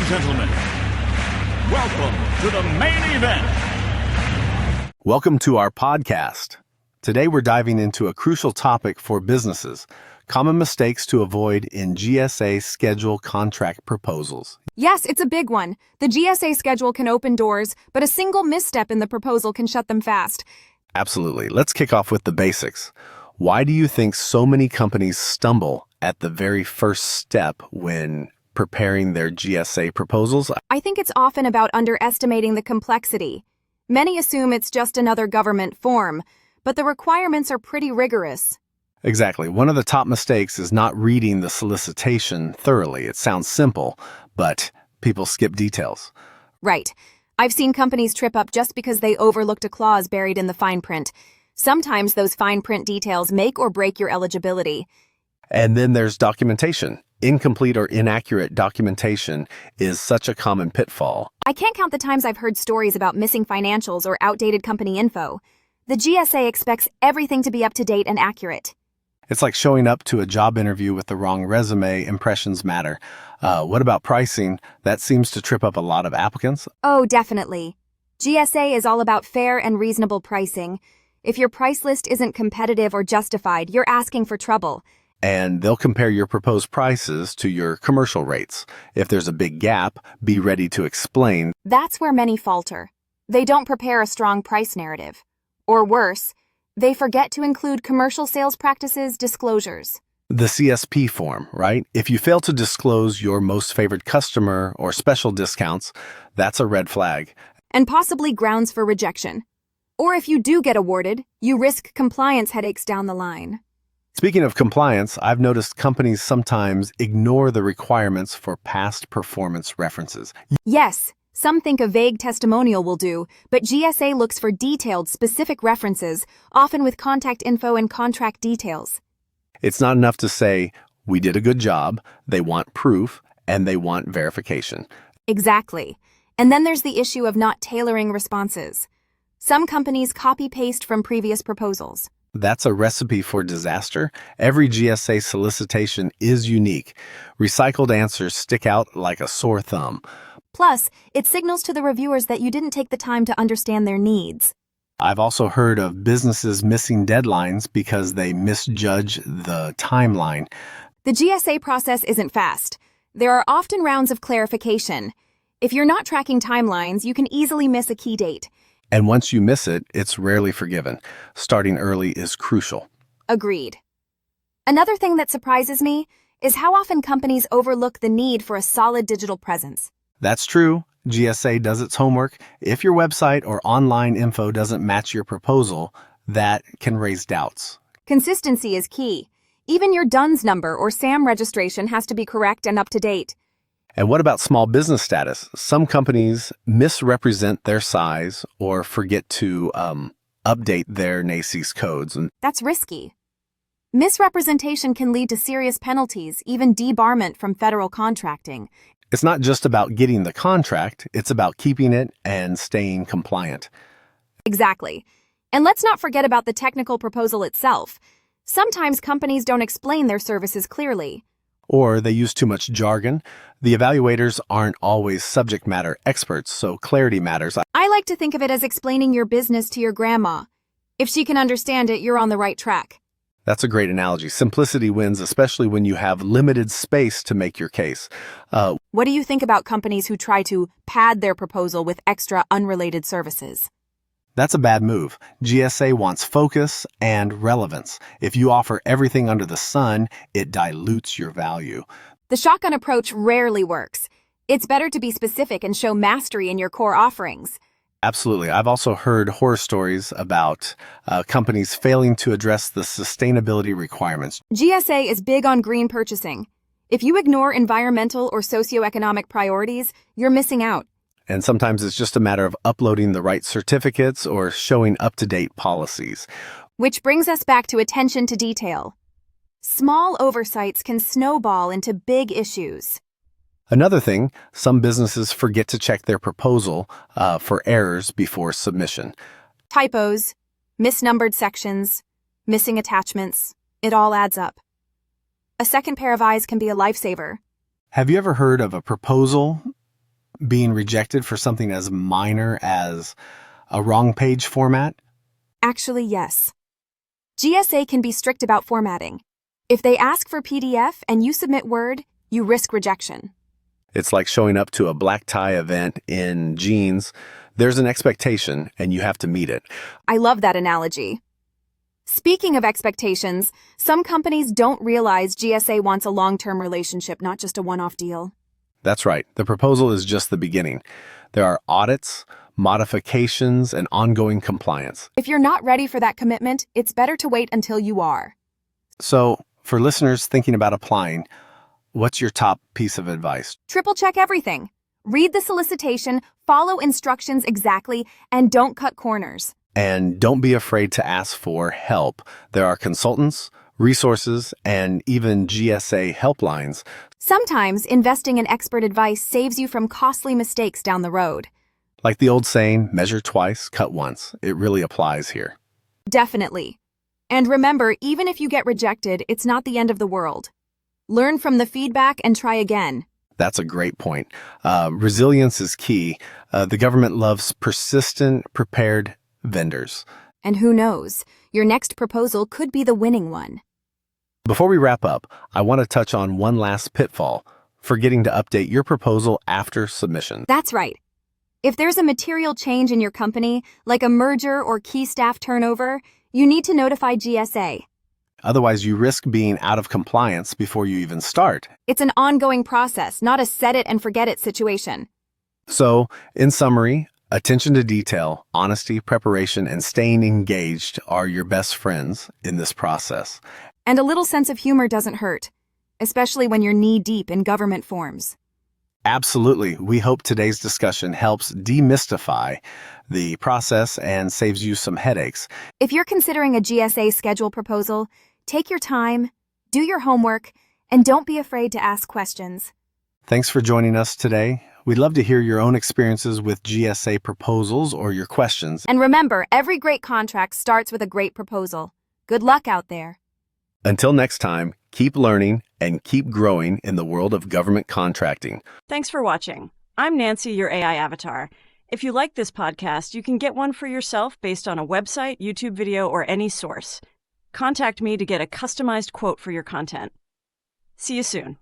gentlemen, welcome to the main event. Welcome to our podcast. Today we're diving into a crucial topic for businesses, common mistakes to avoid in GSA schedule contract proposals. Yes, it's a big one. The GSA schedule can open doors, but a single misstep in the proposal can shut them fast. Absolutely. Let's kick off with the basics. Why do you think so many companies stumble at the very first step when preparing their GSA proposals? I think it's often about underestimating the complexity. Many assume it's just another government form, but the requirements are pretty rigorous. Exactly. One of the top mistakes is not reading the solicitation thoroughly. It sounds simple, but people skip details. Right. I've seen companies trip up just because they overlooked a clause buried in the fine print. Sometimes those fine print details make or break your eligibility. And then there's documentation. Incomplete or inaccurate documentation is such a common pitfall. I can't count the times I've heard stories about missing financials or outdated company info. The GSA expects everything to be up to date and accurate. It's like showing up to a job interview with the wrong resume. Impressions matter. What about pricing? That seems to trip up a lot of applicants. Oh, definitely. GSA is all about fair and reasonable pricing. If your price list isn't competitive or justified, you're asking for trouble. And they'll compare your proposed prices to your commercial rates. If there's a big gap, be ready to explain. That's where many falter. They don't prepare a strong price narrative. Or worse, they forget to include commercial sales practices disclosures. The CSP form, right? If you fail to disclose your most favored customer or special discounts, that's a red flag. And possibly grounds for rejection. Or if you do get awarded, you risk compliance headaches down the line. Speaking of compliance, I've noticed companies sometimes ignore the requirements for past performance references. Yes, some think a vague testimonial will do, but GSA looks for detailed, specific references, often with contact info and contract details. It's not enough to say, we did a good job, they want proof, and they want verification. Exactly. And then there's the issue of not tailoring responses. Some companies copy-paste from previous proposals. That's a recipe for disaster. Every GSA solicitation is unique. Recycled answers stick out like a sore thumb. Plus, it signals to the reviewers that you didn't take the time to understand their needs. I've also heard of businesses missing deadlines because they misjudge the timeline. The GSA process isn't fast. There are often rounds of clarification. If you're not tracking timelines, you can easily miss a key date. And once you miss it, it's rarely forgiven. Starting early is crucial. Agreed. Another thing that surprises me is how often companies overlook the need for a solid digital presence. That's true. GSA does its homework. If your website or online info doesn't match your proposal, that can raise doubts. Consistency is key. Even your DUNS number or SAM registration has to be correct and up to date. And what about small business status? Some companies misrepresent their size or forget to update their NAICS codes. That's risky. Misrepresentation can lead to serious penalties, even debarment from federal contracting. It's not just about getting the contract, it's about keeping it and staying compliant. Exactly. And let's not forget about the technical proposal itself. Sometimes companies don't explain their services clearly. Or they use too much jargon. The evaluators aren't always subject matter experts, so clarity matters. I like to think of it as explaining your business to your grandma. If she can understand it, you're on the right track. That's a great analogy. Simplicity wins, especially when you have limited space to make your case. What do you think about companies who try to pad their proposal with extra unrelated services? That's a bad move. GSA wants focus and relevance. If you offer everything under the sun, it dilutes your value. The shotgun approach rarely works. It's better to be specific and show mastery in your core offerings. Absolutely. I've also heard horror stories about companies failing to address the sustainability requirements. GSA is big on green purchasing. If you ignore environmental or socioeconomic priorities, you're missing out. And sometimes it's just a matter of uploading the right certificates or showing up-to-date policies. Which brings us back to attention to detail. Small oversights can snowball into big issues. Another thing, some businesses forget to check their proposal for errors before submission. Typos, misnumbered sections, missing attachments, it all adds up. A second pair of eyes can be a lifesaver. Have you ever heard of a proposal being rejected for something as minor as a wrong page format? Actually, yes. GSA can be strict about formatting. If they ask for PDF and you submit Word, you risk rejection. It's like showing up to a black tie event in jeans. There's an expectation, and you have to meet it. I love that analogy. Speaking of expectations, some companies don't realize GSA wants a long-term relationship, not just a one-off deal. That's right. The proposal is just the beginning. There are audits, modifications, and ongoing compliance. If you're not ready for that commitment, it's better to wait until you are. So, for listeners thinking about applying, what's your top piece of advice? Triple check everything. Read the solicitation, follow instructions exactly, and don't cut corners. And don't be afraid to ask for help. There are consultants, resources, and even GSA helplines. Sometimes investing in expert advice saves you from costly mistakes down the road. Like the old saying, measure twice, cut once. It really applies here. Definitely. And remember, even if you get rejected, it's not the end of the world. Learn from the feedback and try again. That's a great point. Resilience is key. The government loves persistent, prepared vendors. And who knows, your next proposal could be the winning one. Before we wrap up, I want to touch on one last pitfall: forgetting to update your proposal after submission. That's right. If there's a material change in your company, like a merger or key staff turnover, you need to notify GSA. Otherwise, you risk being out of compliance before you even start. It's an ongoing process, not a set it and forget it situation. So, in summary, attention to detail, honesty, preparation, and staying engaged are your best friends in this process. And a little sense of humor doesn't hurt, especially when you're knee-deep in government forms. Absolutely. We hope today's discussion helps demystify the process and saves you some headaches. If you're considering a GSA schedule proposal, take your time, do your homework, and don't be afraid to ask questions. Thanks for joining us today. We'd love to hear your own experiences with GSA proposals or your questions. And remember, every great contract starts with a great proposal. Good luck out there. Until next time, keep learning and keep growing in the world of government contracting. Thanks for watching. I'm Nancy, your AI avatar. If you like this podcast, you can get one for yourself based on a website, YouTube video, or any source. Contact me to get a customized quote for your content. See you soon.